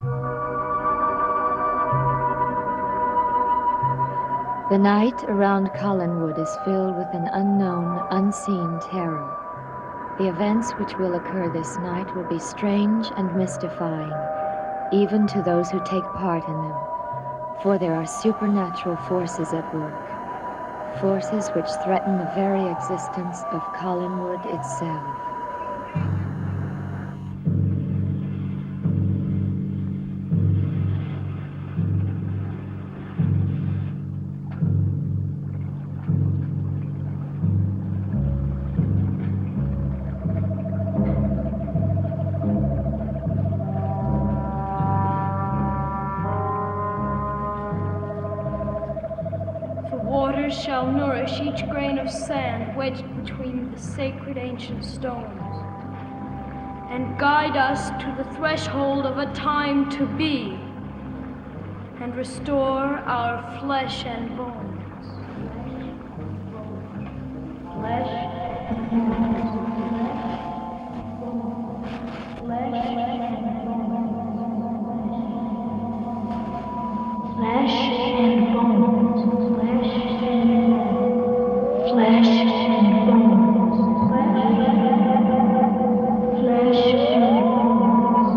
The night around Collinwood is filled with an unknown, unseen terror. The events which will occur this night will be strange and mystifying, even to those who take part in them, for there are supernatural forces at work, forces which threaten the very existence of Collinwood itself. Shall nourish each grain of sand wedged between the sacred ancient stones, and guide us to the threshold of a time to be, and restore our flesh and bones. Flesh and bones. Flesh and bones. Flesh and bones. Flesh and bones. Flesh and bones. Flesh and bones.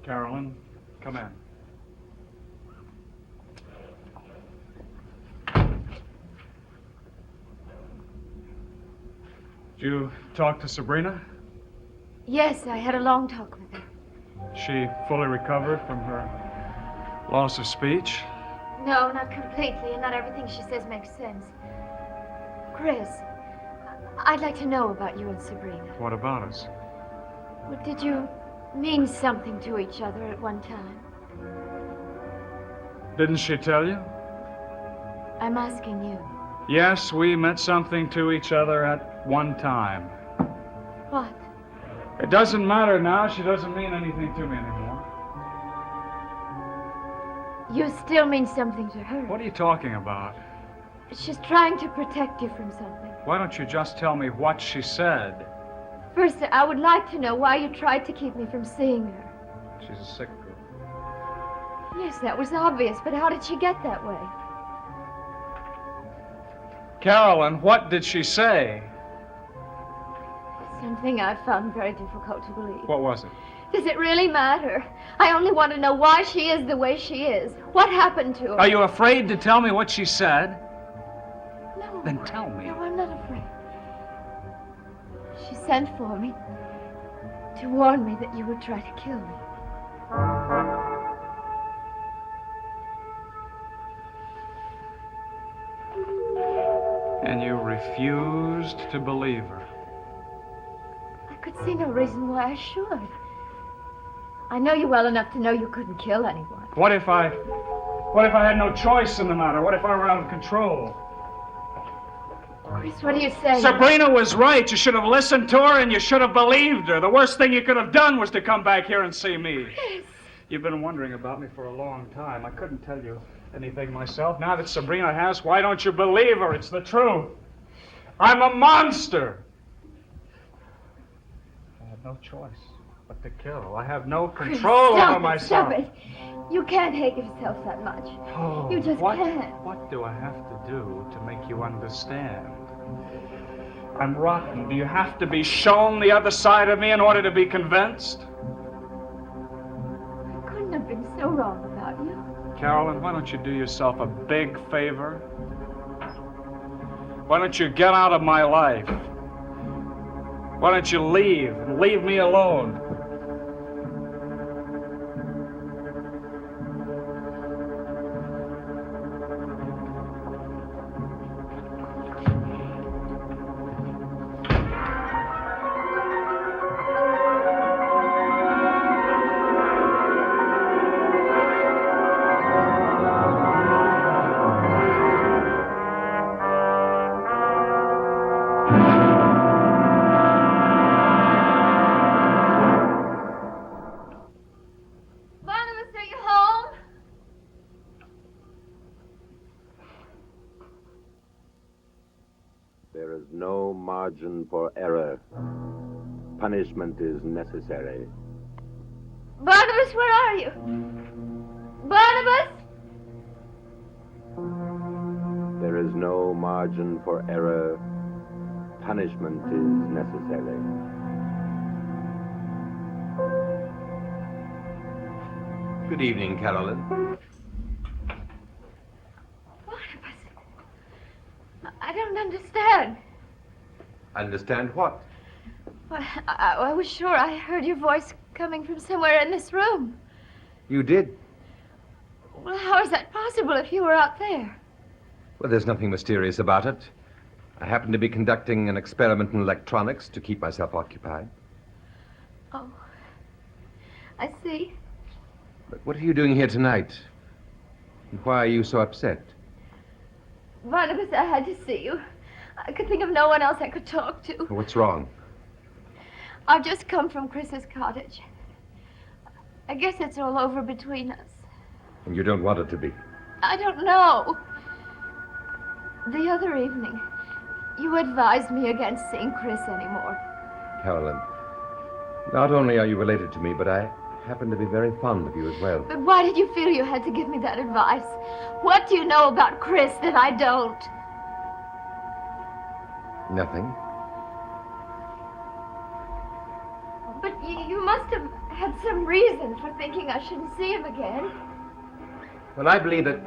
Carolyn, come in. Did you talk to Sabrina? Yes, I had a long talk with her. She fully recovered from her loss of speech? No, not completely, and not everything she says makes sense. Chris, I'd like to know about you and Sabrina. What about us? Well, did you mean something to each other at one time? Didn't she tell you? I'm asking you. Yes, we meant something to each other at one time. What? It doesn't matter now. She doesn't mean anything to me anymore. You still mean something to her. What are you talking about? She's trying to protect you from something. Why don't you just tell me what she said? First, I would like to know why you tried to keep me from seeing her. She's a sick girl. Yes, that was obvious, but how did she get that way? Carolyn, what did she say? Something I found very difficult to believe. What was it? Does it really matter? I only want to know why she is the way she is. What happened to her? Are you afraid to tell me what she said? No. Then tell me. No, I'm not afraid. She sent for me to warn me that you would try to kill me. And you refused to believe her. I could see no reason why I should. I know you well enough to know you couldn't kill anyone. What if I had no choice in the matter? What if I were out of control? Chris, what are you saying? Sabrina was right. You should have listened to her and you should have believed her. The worst thing you could have done was to come back here and see me. Chris. You've been wondering about me for a long time. I couldn't tell you anything myself. Now that Sabrina has, why don't you believe her? It's the truth. I'm a monster. I have no choice but to kill. I have no control over myself. Stop it. You can't hate yourself that much. Oh, You just can't. What do I have to do to make you understand? I'm rotten. Do you have to be shown the other side of me in order to be convinced? I couldn't have been so wrong about you. Carolyn, why don't you do yourself a big favor? Why don't you get out of my life? Why don't you leave and leave me alone? Barnabas, are you home? There is no margin for error. Punishment is necessary. Barnabas, where are you? Barnabas? There is no margin for error. Punishment is necessary. Good evening, Carolyn. Barnabas, I don't understand. Understand what? Well, I was sure I heard your voice coming from somewhere in this room. You did? Well, how is that possible if you were out there? Well, there's nothing mysterious about it. I happen to be conducting an experiment in electronics to keep myself occupied. Oh, I see. But what are you doing here tonight? And why are you so upset? Barnabas, I had to see you. I could think of no one else I could talk to. What's wrong? I've just come from Chris's cottage. I guess it's all over between us. And you don't want it to be. I don't know. The other evening, you advised me against seeing Chris anymore. Carolyn, not only are you related to me, but I happen to be very fond of you as well. But why did you feel you had to give me that advice? What do you know about Chris that I don't? Nothing. But you must have had some reason for thinking I shouldn't see him again. Well, I believe that,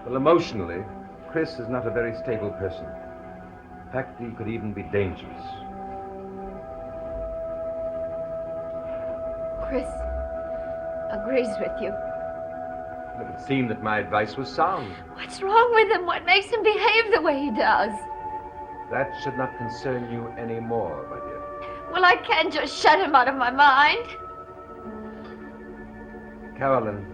well, emotionally, Chris is not a very stable person. In fact, he could even be dangerous. Chris agrees with you. It would seem that my advice was sound. What's wrong with him? What makes him behave the way he does? That should not concern you anymore, my dear. Well, I can't just shut him out of my mind. Carolyn,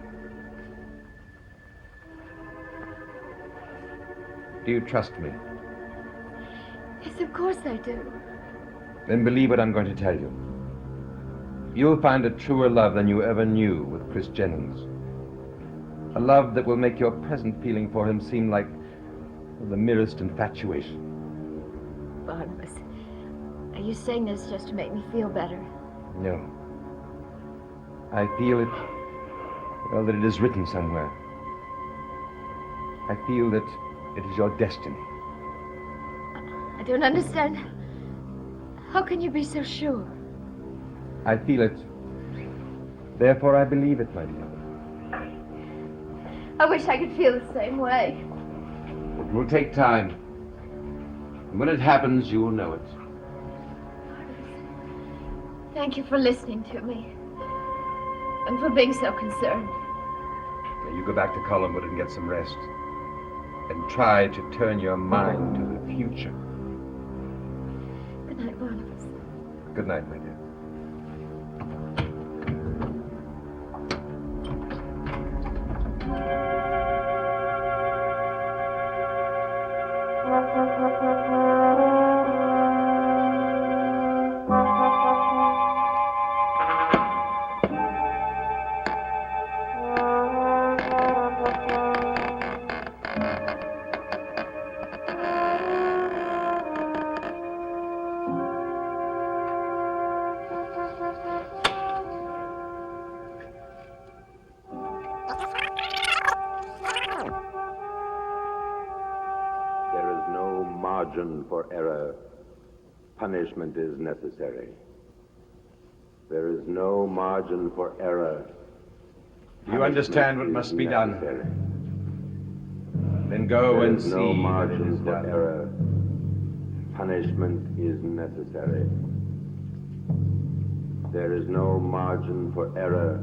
do you trust me? Yes, of course I do. Then believe what I'm going to tell you. You'll find a truer love than you ever knew with Chris Jennings. A love that will make your present feeling for him seem like the merest infatuation. Barnabas, are you saying this just to make me feel better? No. I feel it, well, that it is written somewhere. I feel that it is your destiny. I don't understand. How can you be so sure? I feel it. Therefore, I believe it, my dear. I wish I could feel the same way. It will take time. And when it happens, you will know it. Thank you for listening to me. And for being so concerned. Now, you go back to Collinwood and get some rest. And try to turn your mind to the future. Good night, Barnabas. Good night, my dear. For error, punishment is necessary. There is no margin for error. You understand what Punishment must is be done. necessary. Then go There and is see no that it margin is for done. error. Punishment is necessary. There is no margin for error.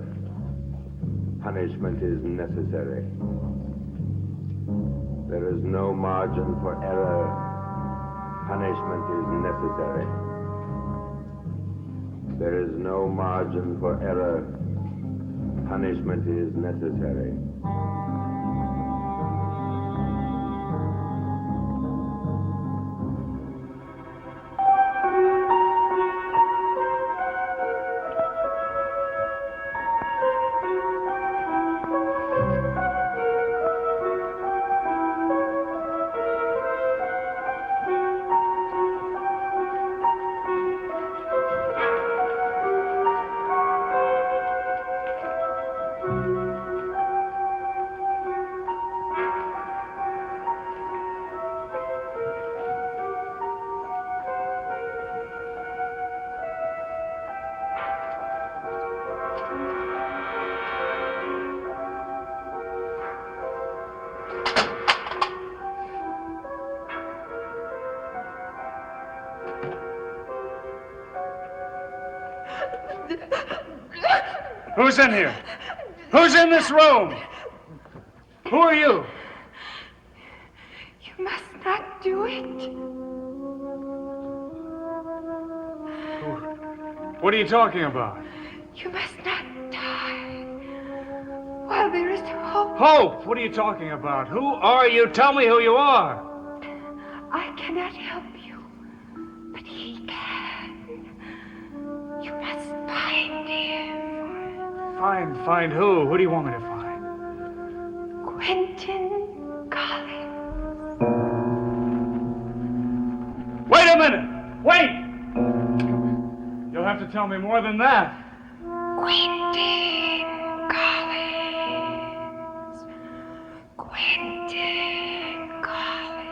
Punishment is necessary. There is no margin for error. Punishment is necessary. There is no margin for error. Punishment is necessary. Who's in here? Who's in this room? Who are you? You must not do it. What are you talking about? You must not die. While there is hope, Hope! What are you talking about? Who are you? Tell me who you are. I cannot help you, but he can. You must find him. Find who? Who do you want me to find? Quentin Collins. Wait a minute! Wait! You'll have to tell me more than that. Quentin Collins. Quentin Collins.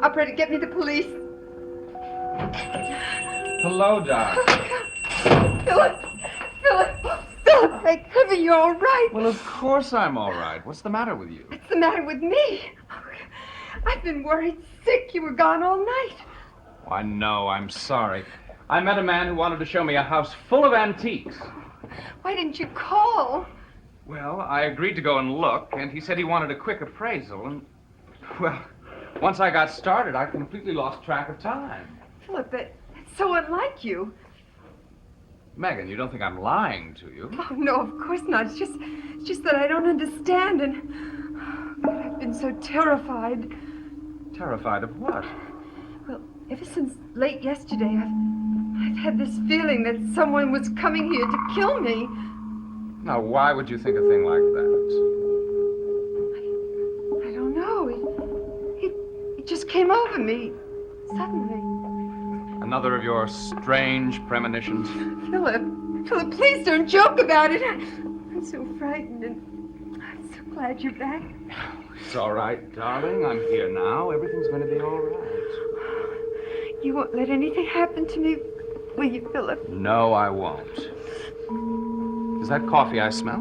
Operator, get me the police. Hello, Doc. Philip, thank heaven you're all right. Well, of course I'm all right. What's the matter with you? What's the matter with me? I've been worried sick. You were gone all night. Oh, I know. I'm sorry. I met a man who wanted to show me a house full of antiques. Why didn't you call? Well, I agreed to go and look, and he said he wanted a quick appraisal, and, well, once I got started, I completely lost track of time. Philip, that's so unlike you. Megan, you don't think I'm lying to you? Oh, no, of course not. It's just that I don't understand, and I've been so terrified. Terrified of what? Well, ever since late yesterday, I've had this feeling that someone was coming here to kill me. Now, why would you think a thing like that? I don't know. It just came over me suddenly. Another of your strange premonitions? Philip, please don't joke about it. I'm so frightened, and I'm so glad you're back. It's all right, darling. I'm here now. Everything's going to be all right. You won't let anything happen to me, will you, Philip? No, I won't. Is that coffee I smell?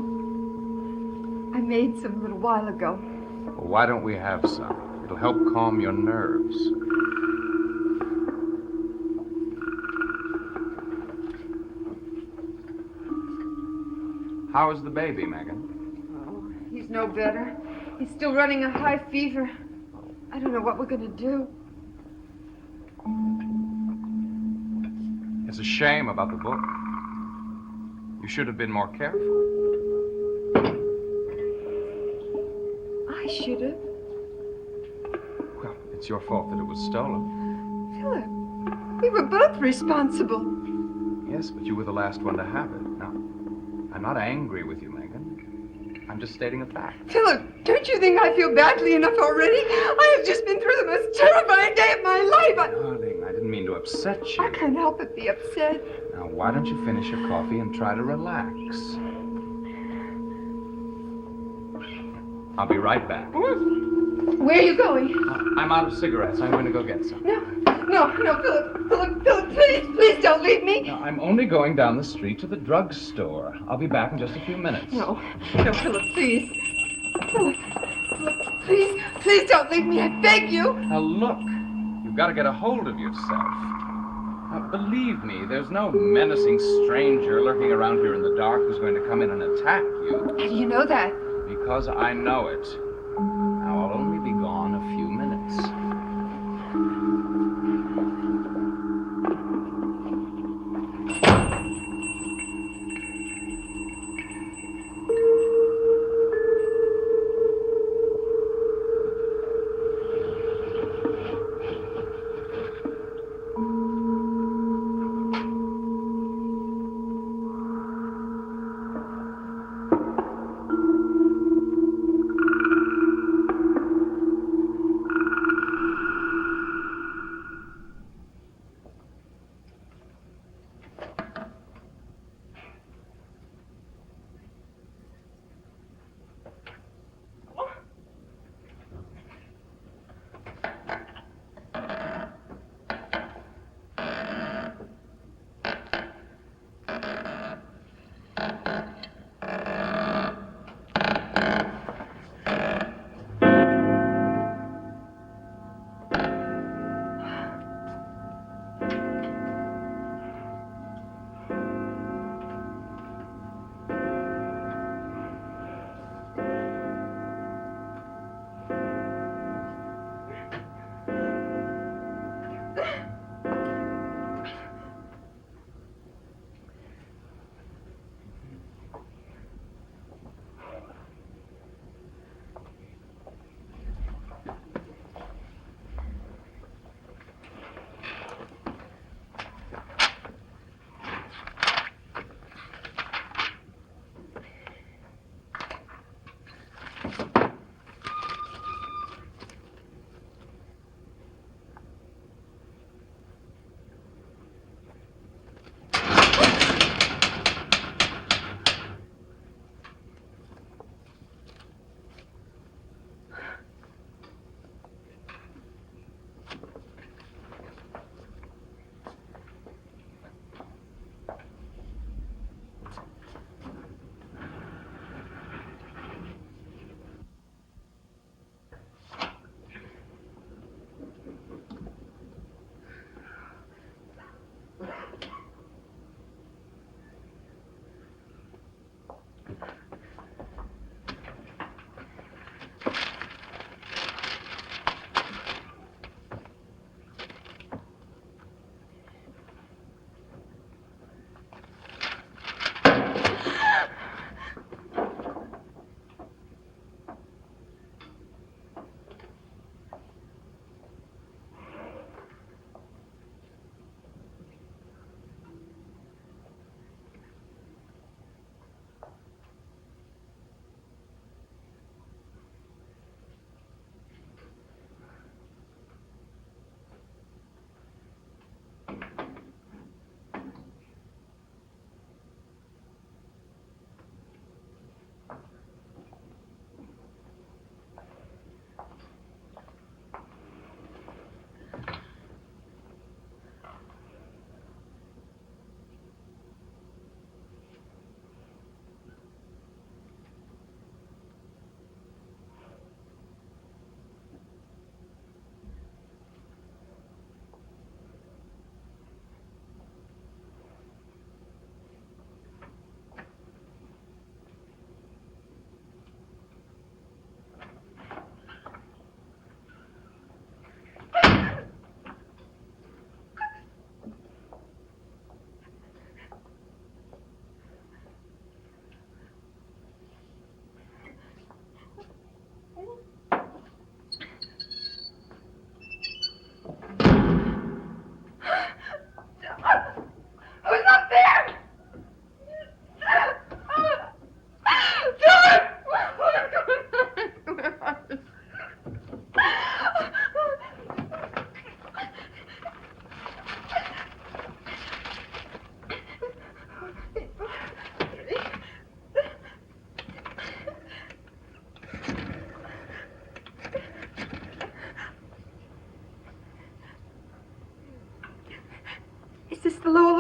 made some a little while ago. Well, why don't we have some? It'll help calm your nerves. How is the baby, Megan? Oh, he's no better. He's still running a high fever. I don't know what we're going to do. It's a shame about the book. You should have been more careful. I should have. Well, it's your fault that it was stolen. Philip, we were both responsible. Yes, but you were the last one to have it. Now, I'm not angry with you, Megan. I'm just stating a fact. Philip, don't you think I feel badly enough already? I have just been through the most terrifying day of my life. Darling, I didn't mean to upset you. I can't help but be upset. Now, why don't you finish your coffee and try to relax? I'll be right back. Where are you going? I'm out of cigarettes. I'm going to go get some. No, Philip, please don't leave me. Now, I'm only going down the street to the drugstore. I'll be back in just a few minutes. No, Philip, please. Philip, please don't leave me, I beg you. Now, look, you've got to get a hold of yourself. Now, believe me, there's no menacing stranger lurking around here in the dark who's going to come in and attack you. How do you know that? Because I know it. Now, I'll only be gone a few minutes.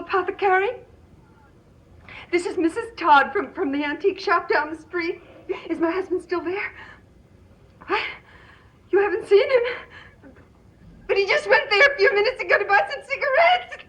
apothecary? This is Mrs. Todd from the antique shop down the street. Is my husband still there? What? You haven't seen him? But he just went there a few minutes ago to buy some cigarettes.